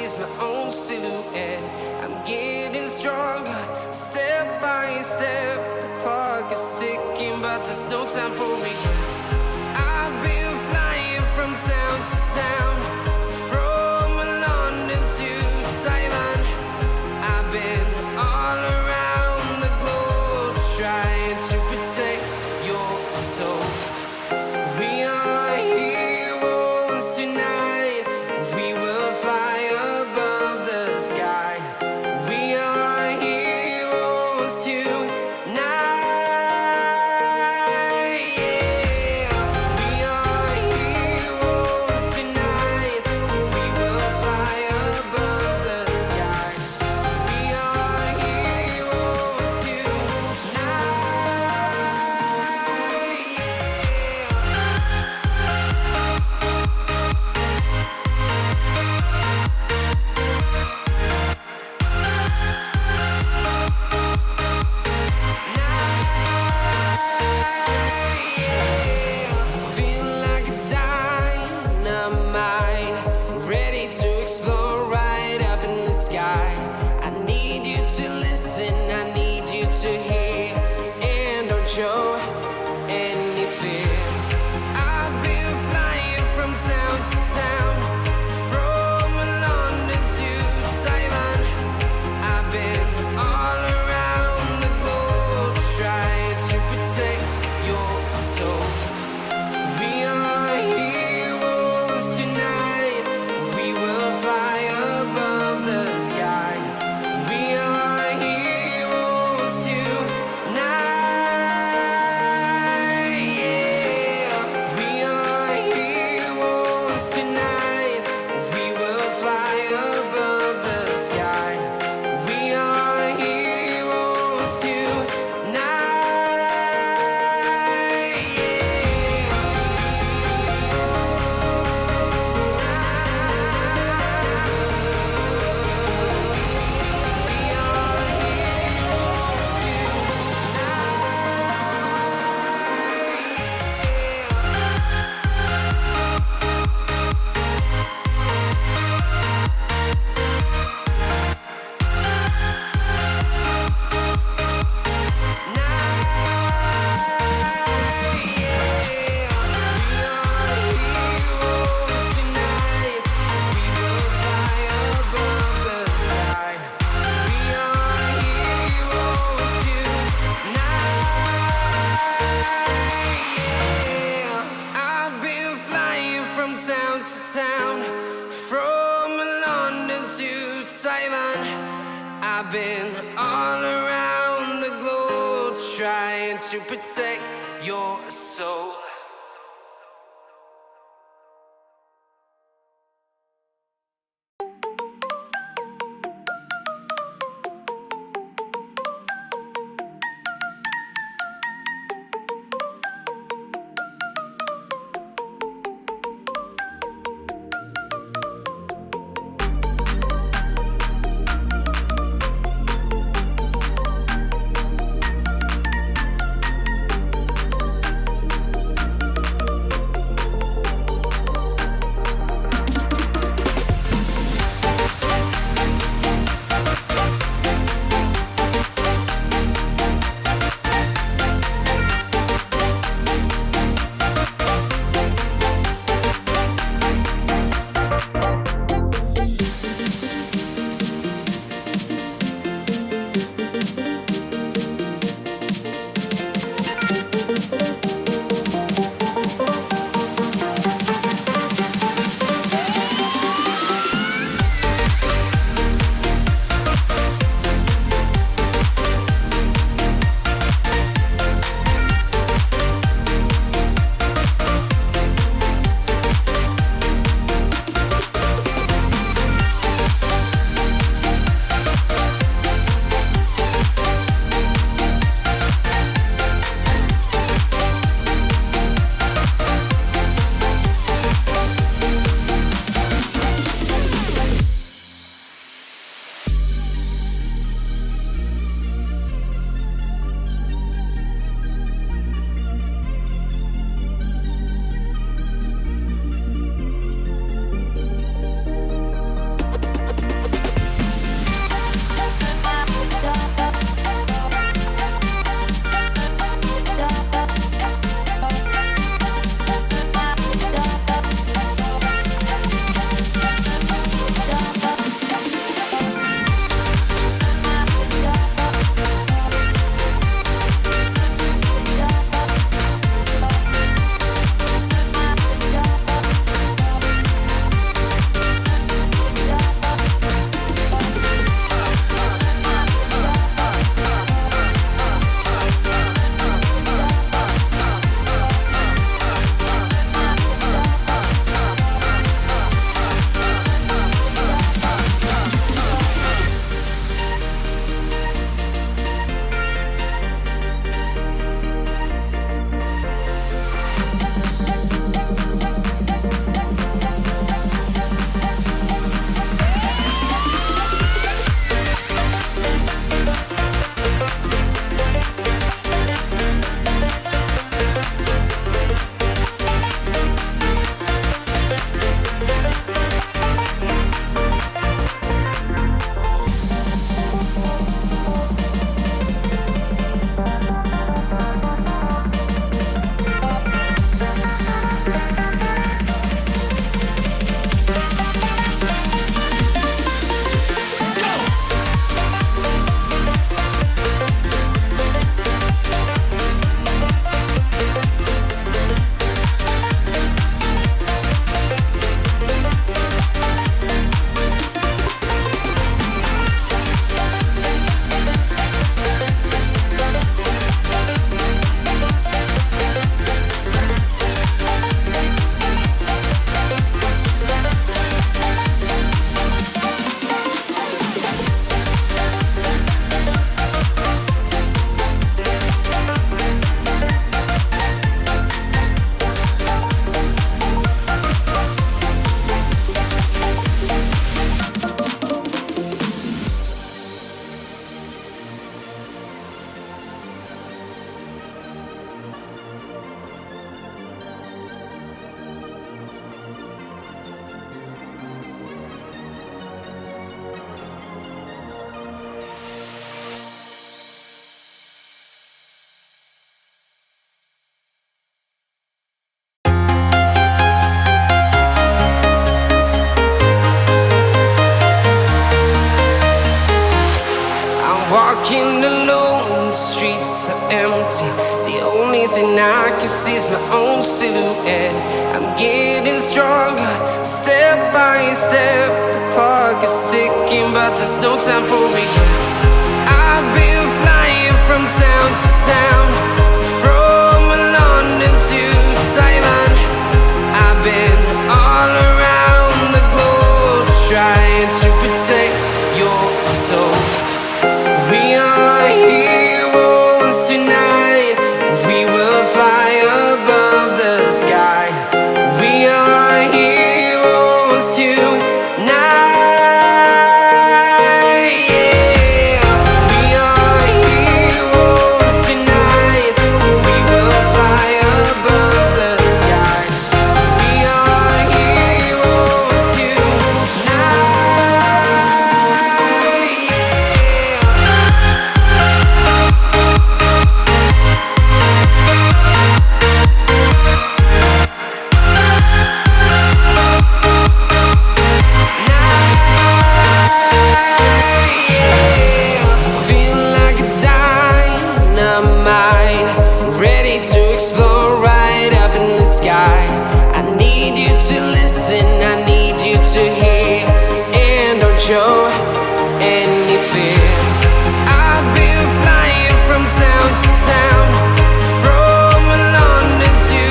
chase my own silhouette. I'm getting stronger, step by step. The clock is ticking, but there's no time for regrets. I've been flying from town to town, from London to Taiwan. I've been all around the globe, trying to protect your soul. We are heroes tonight. We will fly above the sky. We are heroes tonight. Yeah. We are heroes tonight. We will fly above the sky. We are heroes tonight. Feel like a dynamite, ready to explode right up in the sky. I need you to listen, I need you to hear, and don't show any fear. I've been flying from town to town, from London to Taiwan. I've been all around the globe, trying to protect your soul. We are heroes tonight. We will fly above the sky. We are heroes tonight. Yeah. We are heroes tonight. We will fly above the sky. We are heroes tonight. I've been flying from town to town, from London to Taiwan. I've been all around the globe, trying to protect your soul. empty. The only thing I can see is my own silhouette. I'm getting stronger, step by step. The clock is ticking, but there's no time for regrets. I've been flying from town to town, from London to Taiwan. I've been all around the globe, trying to protect your soul. We are heroes tonight. We will fly above the sky. We are heroes tonight. Yeah. We are heroes tonight. We will fly above the sky. We are heroes tonight. Feel like a dynamite, ready to explode right up in the sky. I need you to listen, I need you to hear, and don't show any fear. I've been flying from town to town, from London to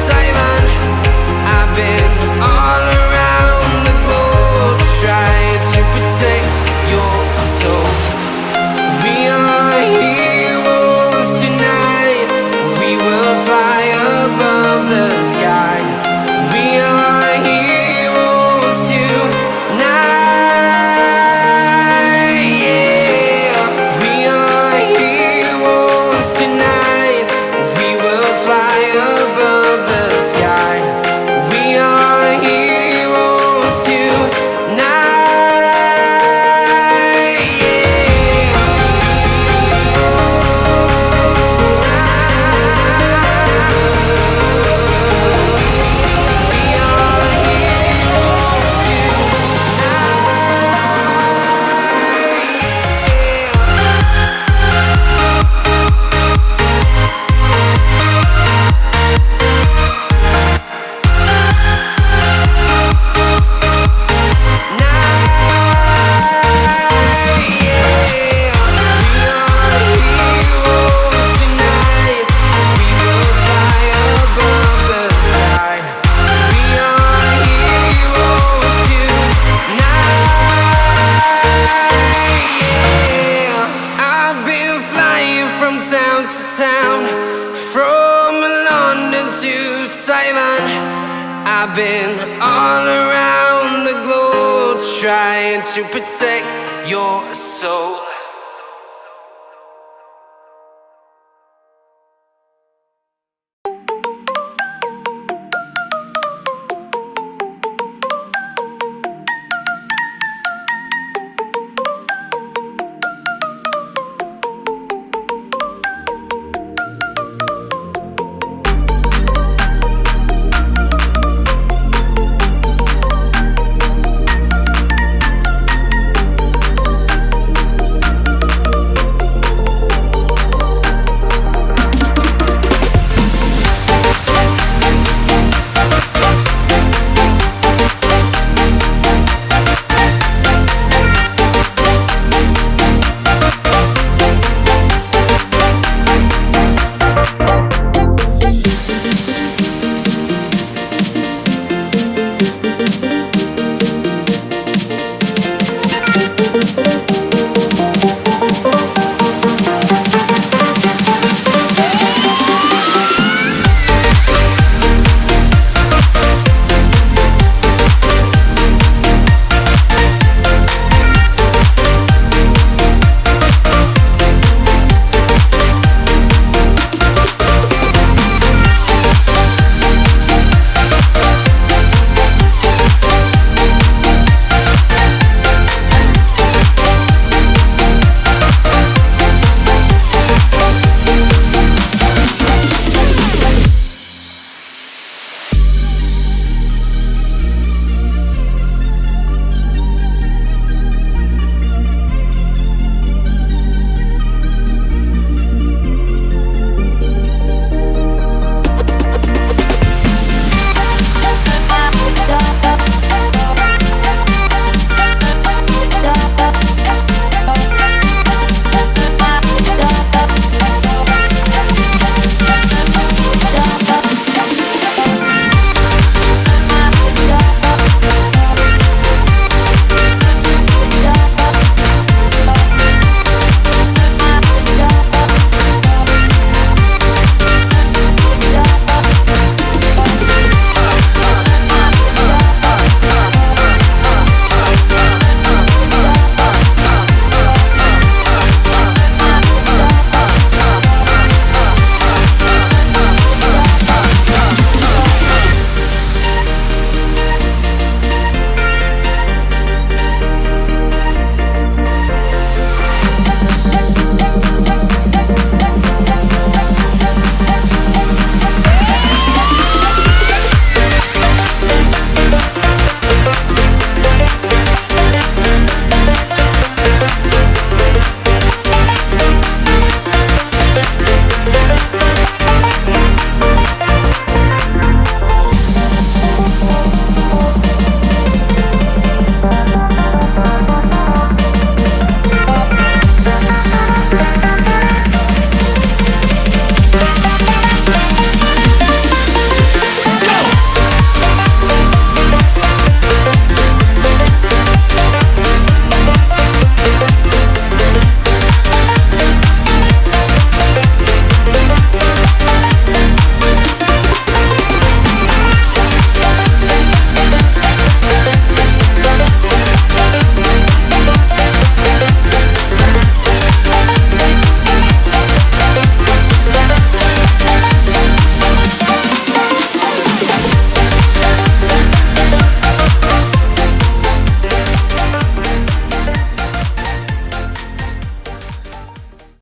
Taiwan. I've been all around the globe, trying to protect your soul. We are heroes tonight. We will fly above the sky. We are heroes tonight. Yeah. We are heroes tonight. We will fly above the sky. We are heroes tonight. Town to town, from London to Taiwan. I've been all around the globe, trying to protect your soul.